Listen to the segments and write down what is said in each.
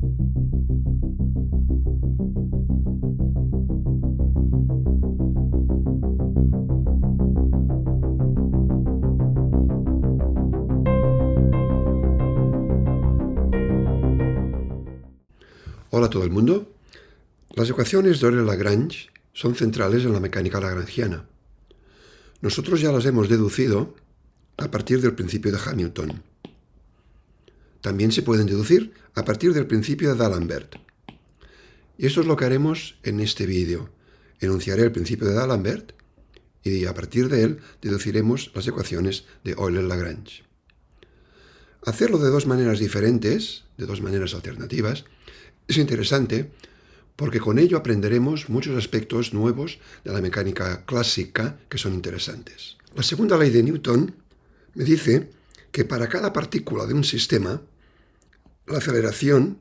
Hola a todo el mundo. Las ecuaciones de Euler-Lagrange son centrales en la mecánica lagrangiana. Nosotros ya las hemos deducido a partir del principio de Hamilton. También se pueden deducir a partir del principio de D'Alembert. Y esto es lo que haremos en este vídeo. Enunciaré el principio de D'Alembert y a partir de él deduciremos las ecuaciones de Euler-Lagrange. Hacerlo de dos maneras diferentes, de dos maneras alternativas, es interesante porque con ello aprenderemos muchos aspectos nuevos de la mecánica clásica que son interesantes. La segunda ley de Newton me dice que para cada partícula de un sistema, la aceleración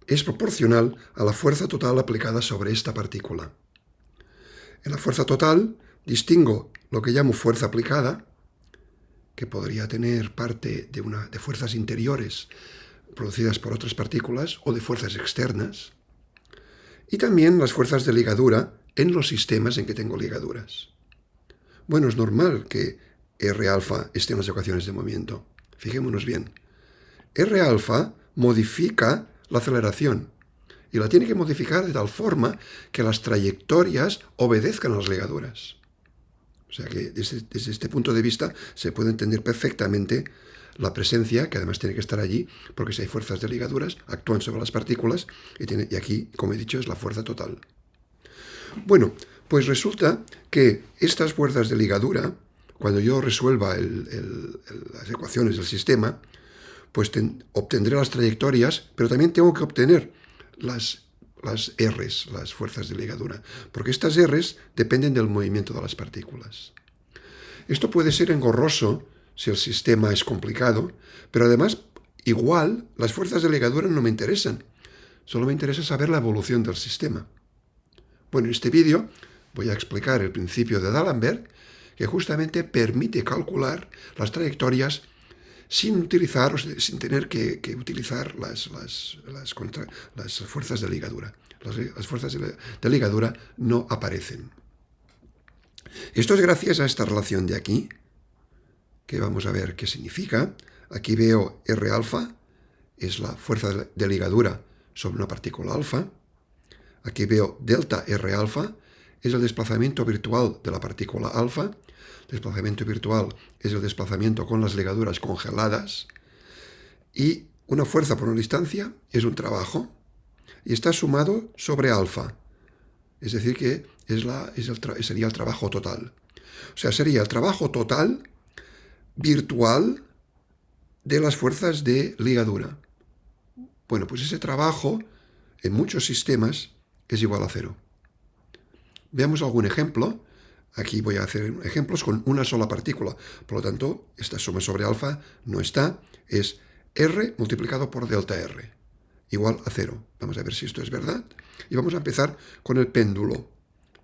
es proporcional a la fuerza total aplicada sobre esta partícula. En la fuerza total distingo lo que llamo fuerza aplicada, que podría tener parte de fuerzas interiores producidas por otras partículas o de fuerzas externas, y también las fuerzas de ligadura en los sistemas en que tengo ligaduras. Bueno, es normal que R alfa esté en las ecuaciones de movimiento. Fijémonos bien. R alfa modifica la aceleración y la tiene que modificar de tal forma que las trayectorias obedezcan a las ligaduras. O sea que desde este punto de vista se puede entender perfectamente la presencia, que además tiene que estar allí, porque si hay fuerzas de ligaduras, actúan sobre las partículas, y aquí, como he dicho, es la fuerza total. Bueno, pues resulta que estas fuerzas de ligadura, cuando yo resuelva las ecuaciones del sistema, pues obtendré las trayectorias, pero también tengo que obtener las R's, las fuerzas de ligadura, porque estas R's dependen del movimiento de las partículas. Esto puede ser engorroso si el sistema es complicado, pero además, igual, las fuerzas de ligadura no me interesan. Solo me interesa saber la evolución del sistema. Bueno, en este vídeo voy a explicar el principio de D'Alembert, que justamente permite calcular las trayectorias sin tener que utilizar las fuerzas de ligadura. Las fuerzas de ligadura no aparecen. Esto es gracias a esta relación de aquí, que vamos a ver qué significa. Aquí veo R alfa, es la fuerza de ligadura sobre una partícula alfa. Aquí veo delta R alfa, es el desplazamiento virtual de la partícula alfa. El desplazamiento virtual es el desplazamiento con las ligaduras congeladas. Y una fuerza por una distancia es un trabajo y está sumado sobre alfa. Es decir, que sería el trabajo total. O sea, sería el trabajo total virtual de las fuerzas de ligadura. Bueno, pues ese trabajo en muchos sistemas es igual a cero. Veamos algún ejemplo. Aquí voy a hacer ejemplos con una sola partícula. Por lo tanto, esta suma sobre alfa no está. Es R multiplicado por delta R, igual a cero. Vamos a ver si esto es verdad. Y vamos a empezar con el péndulo.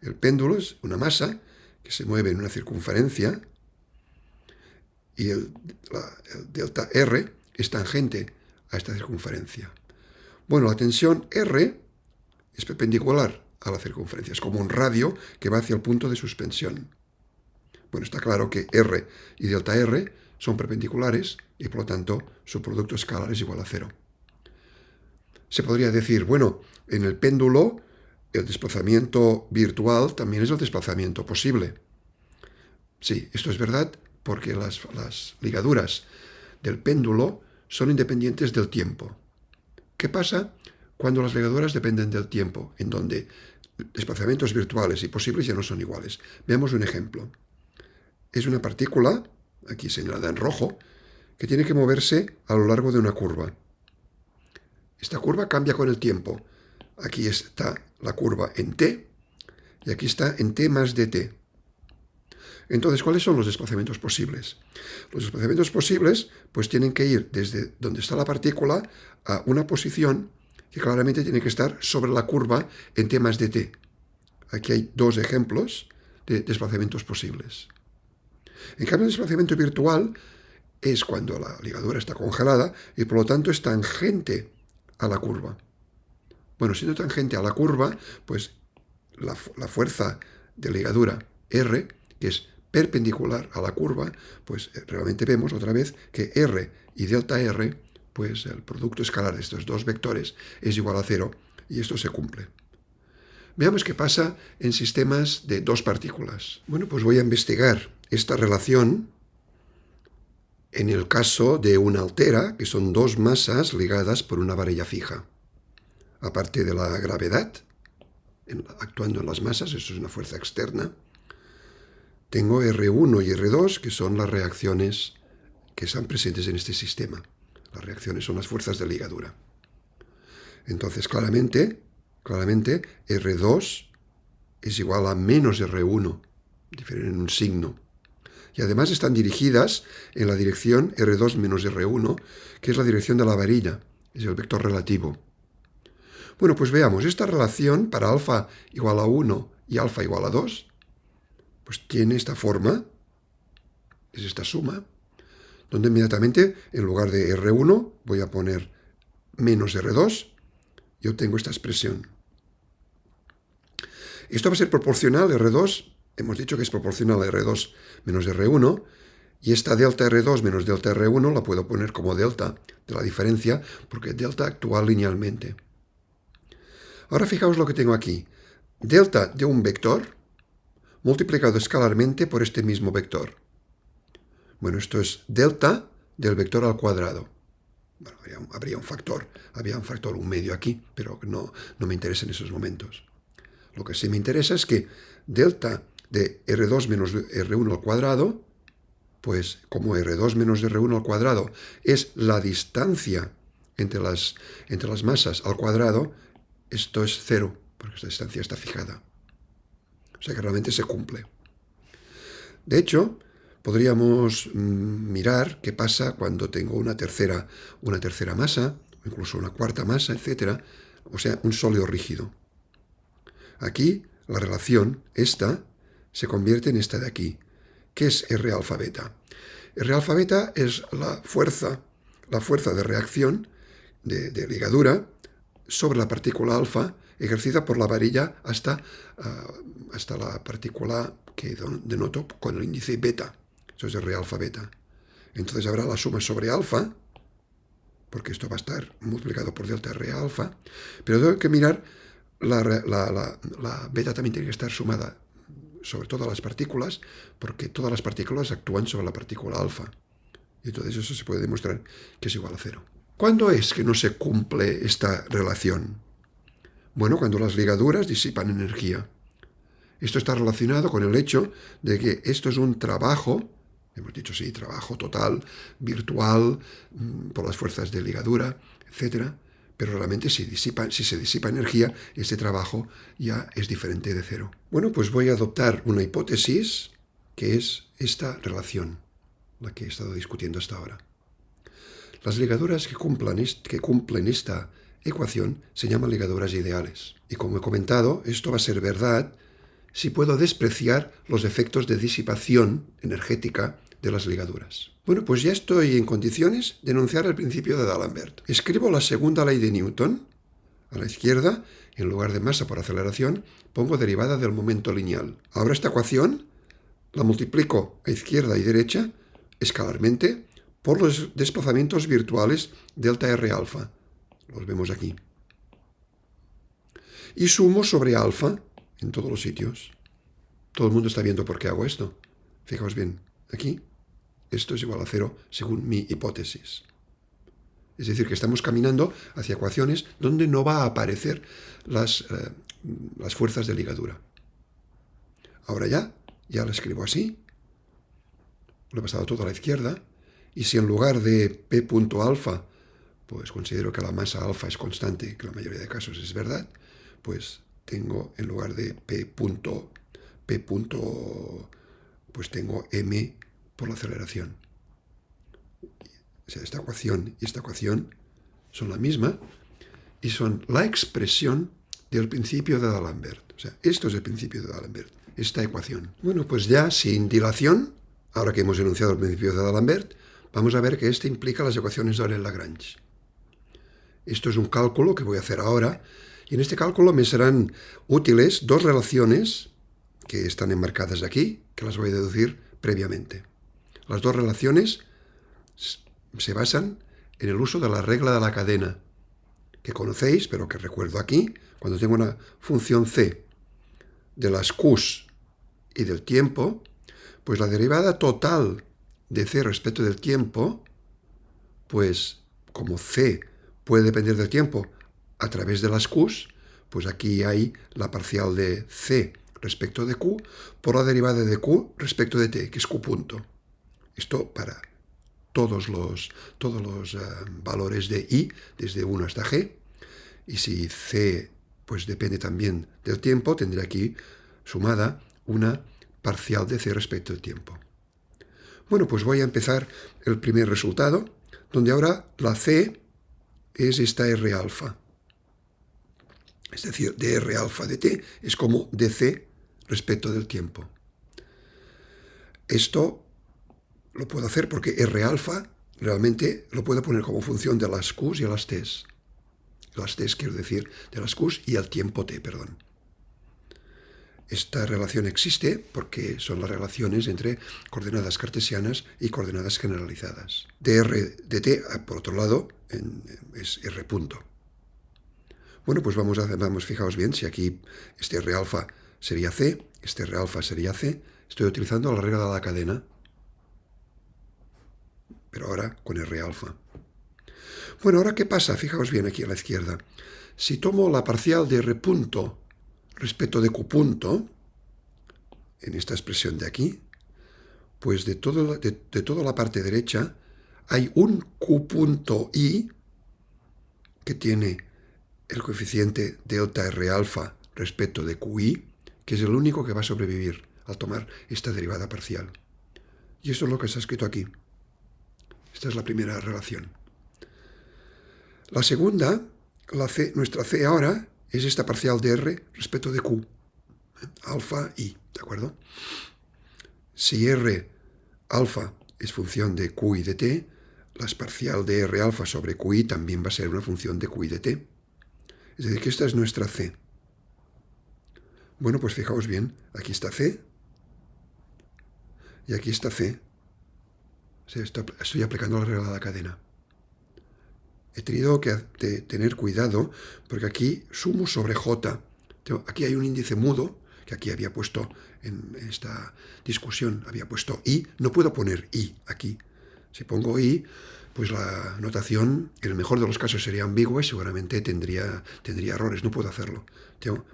El péndulo es una masa que se mueve en una circunferencia y el delta R es tangente a esta circunferencia. Bueno, la tensión R es perpendicular a la circunferencia. Es como un radio que va hacia el punto de suspensión. Bueno, está claro que R y delta R son perpendiculares y por lo tanto su producto escalar es igual a cero. Se podría decir, bueno, en el péndulo el desplazamiento virtual también es el desplazamiento posible. Sí, esto es verdad porque las ligaduras del péndulo son independientes del tiempo. ¿Qué pasa cuando las ligaduras dependen del tiempo, en donde desplazamientos virtuales y posibles ya no son iguales? Veamos un ejemplo. Es una partícula, aquí señalada en rojo, que tiene que moverse a lo largo de una curva. Esta curva cambia con el tiempo. Aquí está la curva en t y aquí está en t más dt. Entonces, ¿cuáles son los desplazamientos posibles? Los desplazamientos posibles pues tienen que ir desde donde está la partícula a una posición que claramente tiene que estar sobre la curva en t más dt. Aquí hay dos ejemplos de desplazamientos posibles. En cambio, el desplazamiento virtual es cuando la ligadura está congelada y por lo tanto es tangente a la curva. Bueno, siendo tangente a la curva, pues la fuerza de ligadura R, que es perpendicular a la curva, pues realmente vemos otra vez que R y delta R, pues el producto escalar de estos dos vectores es igual a 0 y esto se cumple. Veamos qué pasa en sistemas de dos partículas. Bueno, pues voy a investigar esta relación en el caso de una altera, que son dos masas ligadas por una varilla fija. Aparte de la gravedad, actuando en las masas, eso es una fuerza externa, tengo R1 y R2, que son las reacciones que están presentes en este sistema. Las reacciones son las fuerzas de ligadura. Entonces, claramente, R2 es igual a menos R1, difieren en un signo. Y además están dirigidas en la dirección R2 menos R1, que es la dirección de la varilla, es el vector relativo. Bueno, pues veamos, esta relación para alfa igual a 1 y alfa igual a 2, pues tiene esta forma, es esta suma, donde inmediatamente en lugar de R1 voy a poner menos R2 y obtengo esta expresión. Esto va a ser proporcional, R2, hemos dicho que es proporcional a R2 menos R1, y esta delta R2 menos delta R1 la puedo poner como delta de la diferencia, porque delta actúa linealmente. Ahora fijaos lo que tengo aquí. Delta de un vector multiplicado escalarmente por este mismo vector. Bueno, esto es delta del vector al cuadrado. Bueno, había un factor, un medio aquí, pero no me interesa en esos momentos. Lo que sí me interesa es que delta de R2 menos R1 al cuadrado, pues como R2 menos R1 al cuadrado es la distancia entre las masas al cuadrado, esto es 0, porque esta distancia está fijada. O sea que realmente se cumple. De hecho, podríamos mirar qué pasa cuando tengo una tercera masa, o incluso una cuarta masa, etc. O sea, un sólido rígido. Aquí la relación, esta, se convierte en esta de aquí. ¿Qué es R alfa beta? R alfa beta es la fuerza de reacción, de ligadura, sobre la partícula alfa, ejercida por la varilla hasta la partícula que denoto con el índice beta. Eso es R alfa beta. Entonces habrá la suma sobre alfa, porque esto va a estar multiplicado por delta R alfa, pero tengo que mirar la beta también tiene que estar sumada sobre todas las partículas, porque todas las partículas actúan sobre la partícula alfa. Y entonces eso se puede demostrar que es igual a 0. ¿Cuándo es que no se cumple esta relación? Bueno, cuando las ligaduras disipan energía. Esto está relacionado con el hecho de que esto es un trabajo, hemos dicho sí, trabajo total, virtual, por las fuerzas de ligadura, etc. Pero realmente si se disipa energía, este trabajo ya es diferente de 0. Bueno, pues voy a adoptar una hipótesis que es esta relación, la que he estado discutiendo hasta ahora. Las ligaduras que cumplen esta ecuación se llaman ligaduras ideales. Y como he comentado, esto va a ser verdad si puedo despreciar los efectos de disipación energética de las ligaduras. Bueno, pues ya estoy en condiciones de enunciar el principio de D'Alembert. Escribo la segunda ley de Newton. A la izquierda, en lugar de masa por aceleración, pongo derivada del momento lineal. Ahora esta ecuación la multiplico a izquierda y derecha escalarmente por los desplazamientos virtuales delta R alfa. Los vemos aquí. Y sumo sobre alfa en todos los sitios. Todo el mundo está viendo por qué hago esto. Fijaos bien, aquí, esto es igual a 0 según mi hipótesis. Es decir, que estamos caminando hacia ecuaciones donde no va a aparecer las fuerzas de ligadura. Ahora ya lo escribo así. Lo he pasado todo a la izquierda. Y si en lugar de P punto alfa, pues considero que la masa alfa es constante, que en la mayoría de casos es verdad, pues tengo en lugar de P punto, pues tengo M por la aceleración. O sea, esta ecuación y esta ecuación son la misma y son la expresión del principio de D'Alembert. O sea, esto es el principio de D'Alembert, esta ecuación. Bueno, pues ya sin dilación, ahora que hemos enunciado el principio de D'Alembert, vamos a ver que este implica las ecuaciones de Euler-Lagrange. Esto es un cálculo que voy a hacer ahora Y en este cálculo me serán útiles dos relaciones que están enmarcadas aquí, que las voy a deducir previamente. Las dos relaciones se basan en el uso de la regla de la cadena, que conocéis, pero que recuerdo aquí. Cuando tengo una función c de las q's y del tiempo, pues la derivada total de c respecto del tiempo, pues como c puede depender del tiempo a través de las q's, pues aquí hay la parcial de c respecto de q por la derivada de q respecto de t, que es q punto. Esto para todos los valores de i, desde 1 hasta g, y si c pues depende también del tiempo, tendré aquí sumada una parcial de c respecto del tiempo. Bueno, pues voy a empezar el primer resultado, donde ahora la c es esta r alfa. Es decir, dr alfa de t es como dc respecto del tiempo. Esto lo puedo hacer porque r alfa realmente lo puedo poner como función de las q's y las t's. Las t's quiero decir de las q's y el tiempo t, perdón. Esta relación existe porque son las relaciones entre coordenadas cartesianas y coordenadas generalizadas. dr de t, por otro lado, es r punto. Bueno, pues vamos, fijaos bien, si aquí este r alfa sería c, este r alfa sería c, estoy utilizando la regla de la cadena, pero ahora con r alfa. Bueno, ahora ¿qué pasa? Fijaos bien aquí a la izquierda. Si tomo la parcial de r punto respecto de q punto, en esta expresión de aquí, pues de toda la parte derecha hay un q punto i que tiene el coeficiente delta r alfa respecto de qi, que es el único que va a sobrevivir al tomar esta derivada parcial. Y eso es lo que está escrito aquí. Esta es la primera relación. La segunda, nuestra c ahora, es esta parcial de r respecto de q, alfa i, ¿de acuerdo? Si r alfa es función de q y de t, la parcial de r alfa sobre qi también va a ser una función de q y de t. Es decir, que esta es nuestra c. Bueno, pues fijaos bien, aquí está c y aquí está c. Estoy aplicando la regla de la cadena. He tenido que tener cuidado porque aquí sumo sobre j. Aquí hay un índice mudo, que aquí había puesto, en esta discusión, había puesto i. No puedo poner i aquí. Si pongo i, pues la notación, en el mejor de los casos, sería ambigua y seguramente tendría errores. No puedo hacerlo,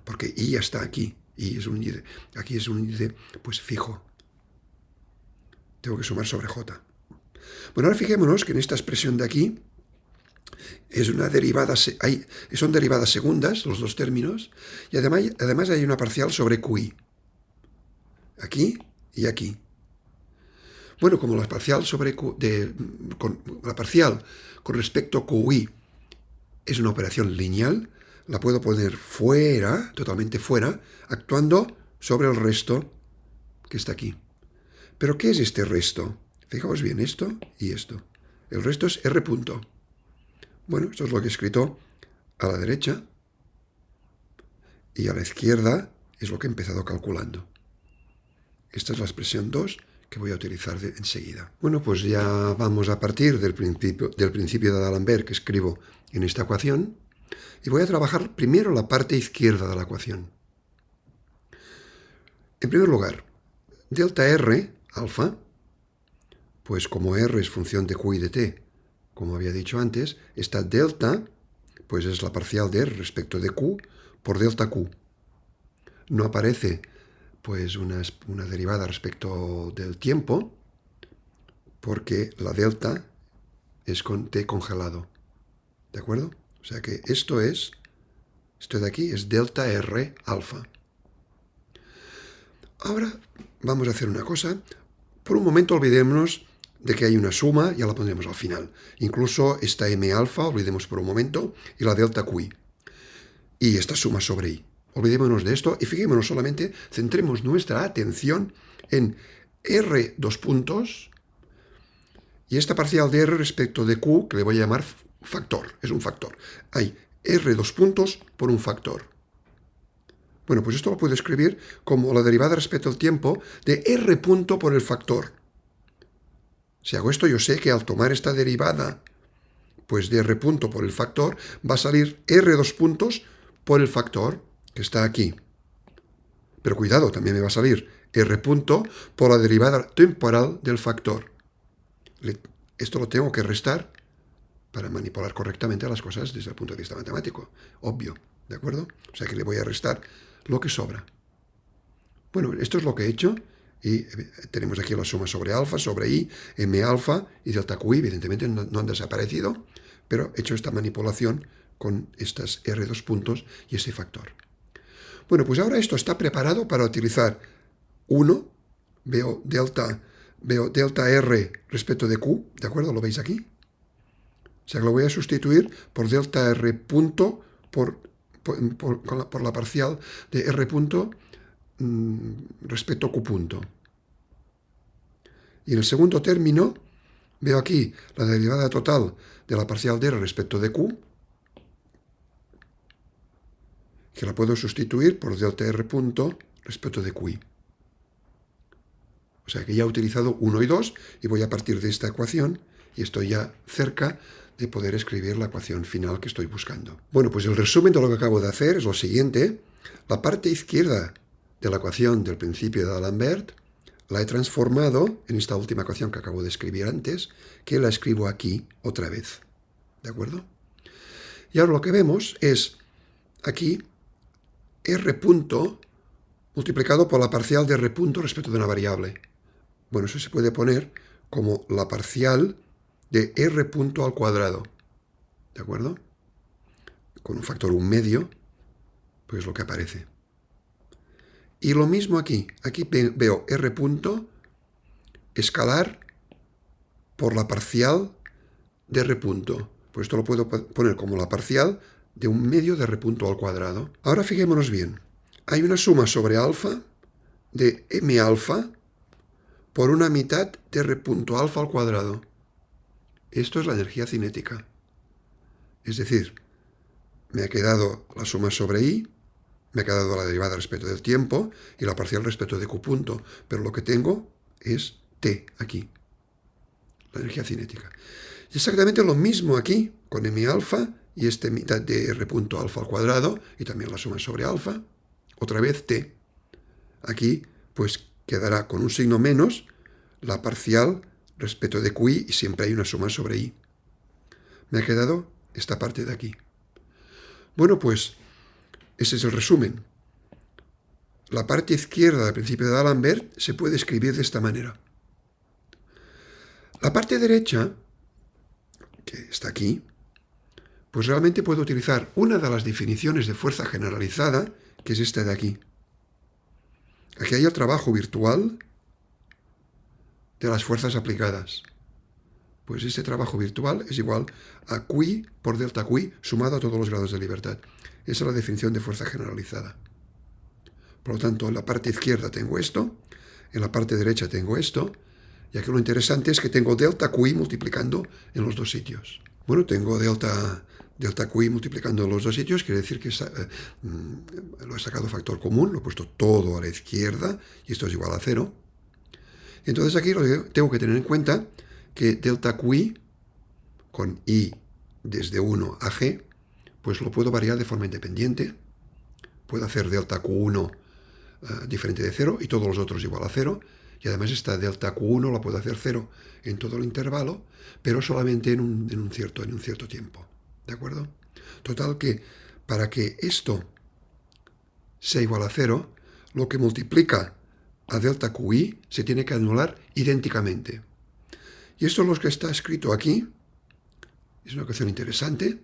porque i ya está aquí. I es un índice, aquí es un índice pues fijo. Tengo que sumar sobre j. Bueno, ahora fijémonos que en esta expresión de aquí es una derivada, son derivadas segundas, los dos términos, y además hay una parcial sobre qi. Aquí y aquí. Bueno, como la parcial la parcial con respecto a qi es una operación lineal, la puedo poner fuera, totalmente fuera, actuando sobre el resto que está aquí. ¿Pero qué es este resto? Fijaos bien, esto y esto. El resto es r punto. Bueno, esto es lo que he escrito a la derecha y a la izquierda es lo que he empezado calculando. Esta es la expresión 2 que voy a utilizar enseguida. Bueno, pues ya vamos a partir del principio de D'Alembert que escribo en esta ecuación y voy a trabajar primero la parte izquierda de la ecuación. En primer lugar, delta r, alfa, pues como r es función de q y de t, como había dicho antes, esta delta pues es la parcial de r respecto de q por delta q. No aparece pues una derivada respecto del tiempo porque la delta es con t congelado. ¿De acuerdo? O sea que esto de aquí es delta r alfa. Ahora vamos a hacer una cosa. Por un momento olvidémonos de que hay una suma, ya la pondremos al final. Incluso esta m alfa, olvidemos por un momento, y la delta qi. Y esta suma sobre i. Olvidémonos de esto y fijémonos solamente, centremos nuestra atención en r dos puntos y esta parcial de r respecto de q, que le voy a llamar factor, es un factor. Hay R dos puntos por un factor. Bueno, pues esto lo puedo escribir como la derivada respecto al tiempo de R punto por el factor. Si hago esto, yo sé que al tomar esta derivada, pues de R punto por el factor, va a salir R dos puntos por el factor, que está aquí. Pero cuidado, también me va a salir R punto por la derivada temporal del factor. Esto lo tengo que restar para manipular correctamente las cosas desde el punto de vista matemático. Obvio, ¿de acuerdo? O sea que le voy a restar lo que sobra. Bueno, esto es lo que he hecho. Y tenemos aquí la suma sobre alfa, sobre i, m alfa y delta qi. Evidentemente no han desaparecido, pero he hecho esta manipulación con estas R dos puntos y este factor. Bueno, pues ahora esto está preparado para utilizar 1, veo delta R respecto de Q, ¿de acuerdo? ¿Lo veis aquí? O sea que lo voy a sustituir por delta R punto por la parcial de R punto respecto a Q punto. Y en el segundo término veo aquí la derivada total de la parcial de R respecto de Q, que la puedo sustituir por delta R punto respecto de QI. O sea que ya he utilizado 1 y 2 y voy a partir de esta ecuación y estoy ya cerca de poder escribir la ecuación final que estoy buscando. Bueno, pues el resumen de lo que acabo de hacer es lo siguiente. La parte izquierda de la ecuación del principio de D'Alembert la he transformado en esta última ecuación que acabo de escribir antes, que la escribo aquí otra vez. ¿De acuerdo? Y ahora lo que vemos es aquí R punto multiplicado por la parcial de R punto respecto de una variable. Bueno, eso se puede poner como la parcial de R punto al cuadrado. ¿De acuerdo? Con un factor 1 medio, pues lo que aparece. Y lo mismo aquí. Aquí veo R punto escalar por la parcial de R punto. Pues esto lo puedo poner como la parcial de 1 medio de R punto al cuadrado. Ahora fijémonos bien. Hay una suma sobre alfa de M alfa por una mitad de R punto alfa al cuadrado. Esto es la energía cinética. Es decir, me ha quedado la suma sobre I, me ha quedado la derivada respecto del tiempo y la parcial respecto de Q punto. Pero lo que tengo es T aquí, la energía cinética. Y exactamente lo mismo aquí, con M alfa y este mitad de R punto alfa al cuadrado y también la suma sobre alfa. Otra vez T. Aquí, pues quedará con un signo menos la parcial respecto de QI y siempre hay una suma sobre I. Me ha quedado esta parte de aquí. Bueno, pues ese es el resumen. La parte izquierda del principio de D'Alembert se puede escribir de esta manera. La parte derecha, que está aquí, pues realmente puedo utilizar una de las definiciones de fuerza generalizada, que es esta de aquí. Aquí hay el trabajo virtual de las fuerzas aplicadas. Pues este trabajo virtual es igual a QI por delta QI sumado a todos los grados de libertad. Esa es la definición de fuerza generalizada. Por lo tanto, en la parte izquierda tengo esto, en la parte derecha tengo esto, y aquí lo interesante es que tengo delta QI multiplicando en los dos sitios. Bueno, tengo delta QI multiplicando en los dos sitios, quiere decir que lo he sacado factor común, lo he puesto todo a la izquierda, y esto es igual a 0. Entonces aquí tengo que tener en cuenta que delta QI con I desde 1 a G, pues lo puedo variar de forma independiente. Puedo hacer delta Q1 diferente de 0 y todos los otros igual a 0. Y además esta delta Q1 la puedo hacer 0 en todo el intervalo, pero solamente en un cierto tiempo. ¿De acuerdo? Total que para que esto sea igual a 0, lo que multiplica a delta QI se tiene que anular idénticamente. Y esto es lo que está escrito aquí. Es una ecuación interesante.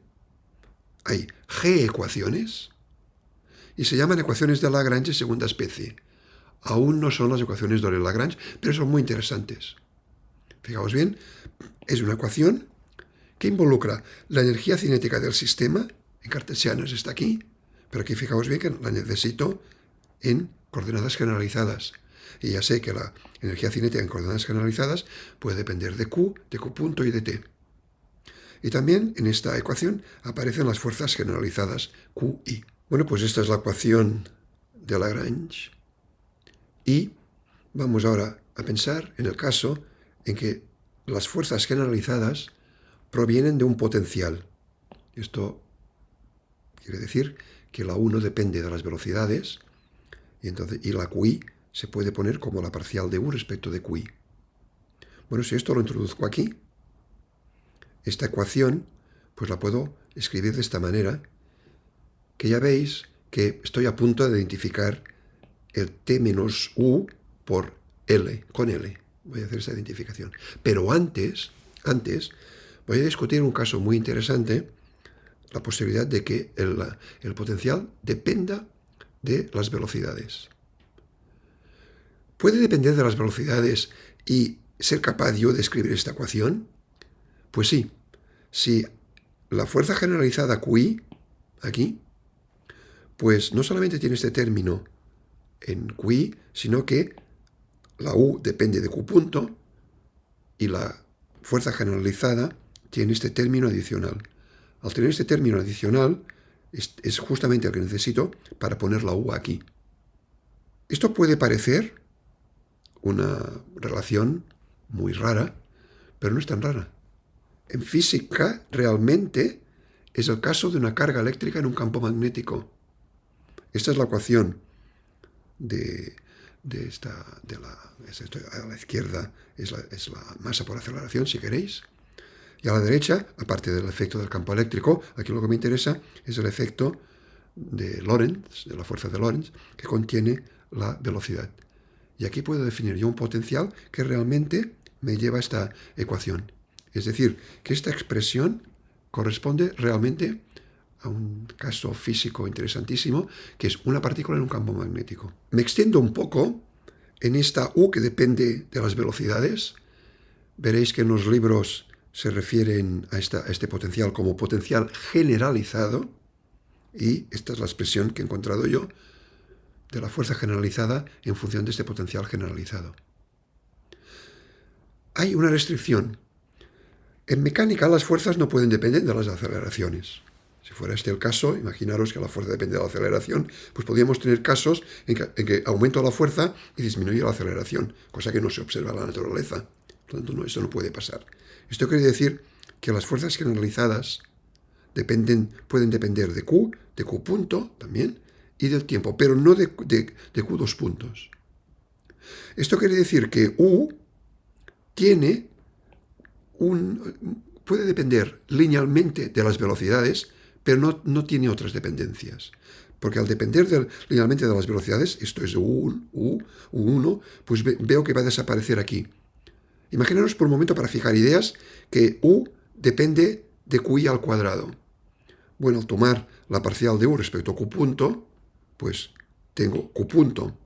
Hay G ecuaciones y se llaman ecuaciones de Lagrange segunda especie. Aún no son las ecuaciones de Lagrange, pero son muy interesantes. Fijaos bien, es una ecuación que involucra la energía cinética del sistema, en cartesianos está aquí, pero aquí fijaos bien que la necesito en coordenadas generalizadas. Y ya sé que la energía cinética en coordenadas generalizadas puede depender de Q punto y de T. Y también en esta ecuación aparecen las fuerzas generalizadas QI. Bueno, pues esta es la ecuación de Lagrange. Y vamos ahora a pensar en el caso en que las fuerzas generalizadas provienen de un potencial. Esto quiere decir que la U no depende de las velocidades y la QI se puede poner como la parcial de U respecto de QI. Bueno, si esto lo introduzco aquí, esta ecuación pues la puedo escribir de esta manera, que ya veis que estoy a punto de identificar el T menos U por L, con L. Voy a hacer esa identificación. Pero antes voy a discutir un caso muy interesante, la posibilidad de que el potencial dependa de las velocidades. ¿Puede depender de las velocidades y ser capaz yo de escribir esta ecuación? Pues sí. Si la fuerza generalizada QI, aquí, pues no solamente tiene este término en QI, sino que la U depende de Q punto y la fuerza generalizada tiene este término adicional. Al tener este término adicional, es justamente el que necesito para poner la U aquí. Esto puede parecer una relación muy rara, pero no es tan rara. En física, realmente, es el caso de una carga eléctrica en un campo magnético. Esta es la ecuación a la izquierda es la masa por aceleración, si queréis. Y a la derecha, aparte del efecto del campo eléctrico, aquí lo que me interesa es el efecto de Lorentz, de la fuerza de Lorentz, que contiene la velocidad. Y aquí puedo definir yo un potencial que realmente me lleva a esta ecuación. Es decir, que esta expresión corresponde realmente a un caso físico interesantísimo, que es una partícula en un campo magnético. Me extiendo un poco en esta U que depende de las velocidades. Veréis que en los libros se refieren a este potencial como potencial generalizado, y esta es la expresión que he encontrado yo de la fuerza generalizada en función de este potencial generalizado. Hay una restricción. En mecánica las fuerzas no pueden depender de las aceleraciones. Si fuera este el caso, imaginaros que la fuerza depende de la aceleración, pues podríamos tener casos en que aumento la fuerza y disminuye la aceleración, cosa que no se observa en la naturaleza. Por lo tanto, esto no puede pasar. Esto quiere decir que las fuerzas generalizadas pueden depender de Q punto también, y del tiempo, pero no de Q dos puntos. Esto quiere decir que U puede depender linealmente de las velocidades, pero no tiene otras dependencias. Porque al depender linealmente de las velocidades, esto es U1, pues veo que va a desaparecer aquí. Imaginaros por un momento, para fijar ideas, que U depende de QI al cuadrado. Bueno, al tomar la parcial de U respecto a Q punto, pues tengo Q punto.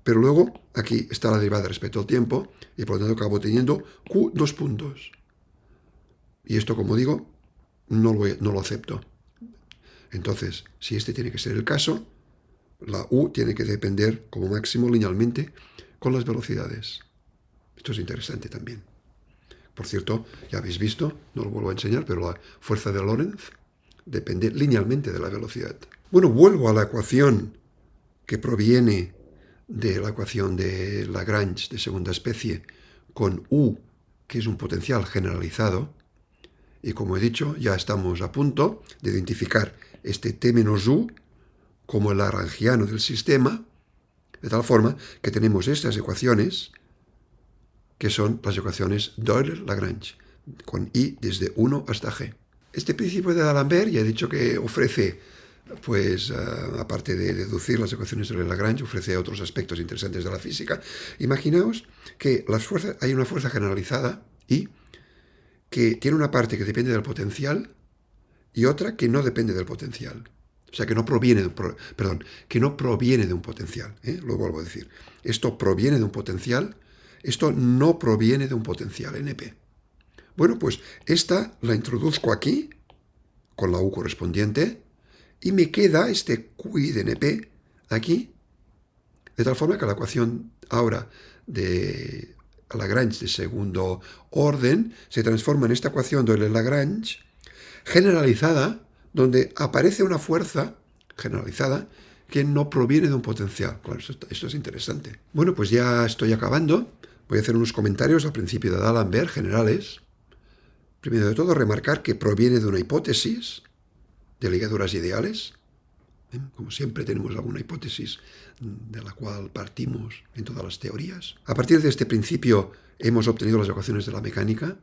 Pero luego aquí está la derivada respecto al tiempo y por lo tanto acabo teniendo Q dos puntos. Y esto, como digo, no lo acepto. Entonces, si este tiene que ser el caso, la U tiene que depender como máximo linealmente con las velocidades. Esto es interesante también. Por cierto, ya habéis visto, no lo vuelvo a enseñar, pero la fuerza de Lorentz depende linealmente de la velocidad. Bueno, vuelvo a la ecuación que proviene de la ecuación de Lagrange de segunda especie con U, que es un potencial generalizado. Y como he dicho, ya estamos a punto de identificar este T menos U como el lagrangiano del sistema, de tal forma que tenemos estas ecuaciones, que son las ecuaciones Euler-Lagrange, con I desde 1 hasta G. Este principio de D'Alembert ya he dicho que ofrece, pues, aparte de deducir las ecuaciones de Lagrange, ofrece otros aspectos interesantes de la física. Imaginaos que hay una fuerza generalizada, I, que tiene una parte que depende del potencial y otra que no depende del potencial. O sea, que no proviene de un potencial. Lo vuelvo a decir. Esto proviene de un potencial, esto no proviene de un potencial, NP. Bueno, pues esta la introduzco aquí, con la U correspondiente, y me queda este QI de NP aquí, de tal forma que la ecuación ahora de Lagrange de segundo orden se transforma en esta ecuación de Euler-Lagrange, generalizada, donde aparece una fuerza generalizada que no proviene de un potencial. Claro, esto es interesante. Bueno, pues ya estoy acabando. Voy a hacer unos comentarios al principio de D'Alembert generales. Primero de todo, remarcar que proviene de una hipótesis de ligaduras ideales. Como siempre tenemos alguna hipótesis de la cual partimos en todas las teorías. A partir de este principio hemos obtenido las ecuaciones de la mecánica.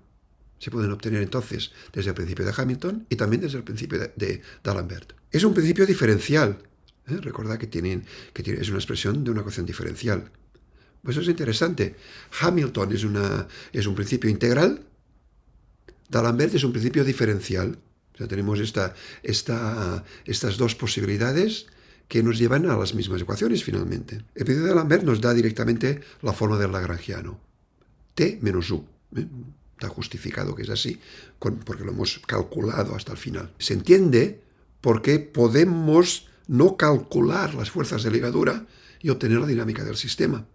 Se pueden obtener entonces desde el principio de Hamilton y también desde el principio de D'Alembert. Es un principio diferencial. Recordad que es una expresión de una ecuación diferencial. Pues eso es interesante. Hamilton es un principio integral. D'Alembert es un principio diferencial. O sea, tenemos estas dos posibilidades que nos llevan a las mismas ecuaciones finalmente. El principio de D'Alembert nos da directamente la forma del lagrangiano. T menos U. Está justificado que es así, porque lo hemos calculado hasta el final. Se entiende por qué podemos no calcular las fuerzas de ligadura y obtener la dinámica del sistema.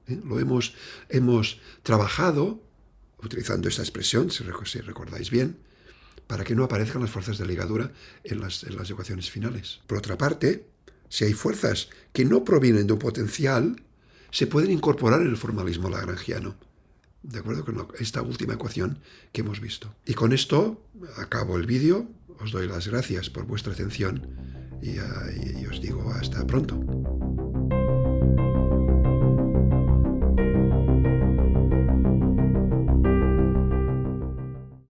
Lo hemos trabajado, utilizando esta expresión, si recordáis bien, para que no aparezcan las fuerzas de ligadura en las ecuaciones finales. Por otra parte, si hay fuerzas que no provienen de un potencial, se pueden incorporar en el formalismo lagrangiano, de acuerdo con esta última ecuación que hemos visto. Y con esto acabo el vídeo. Os doy las gracias por vuestra atención y os digo hasta pronto.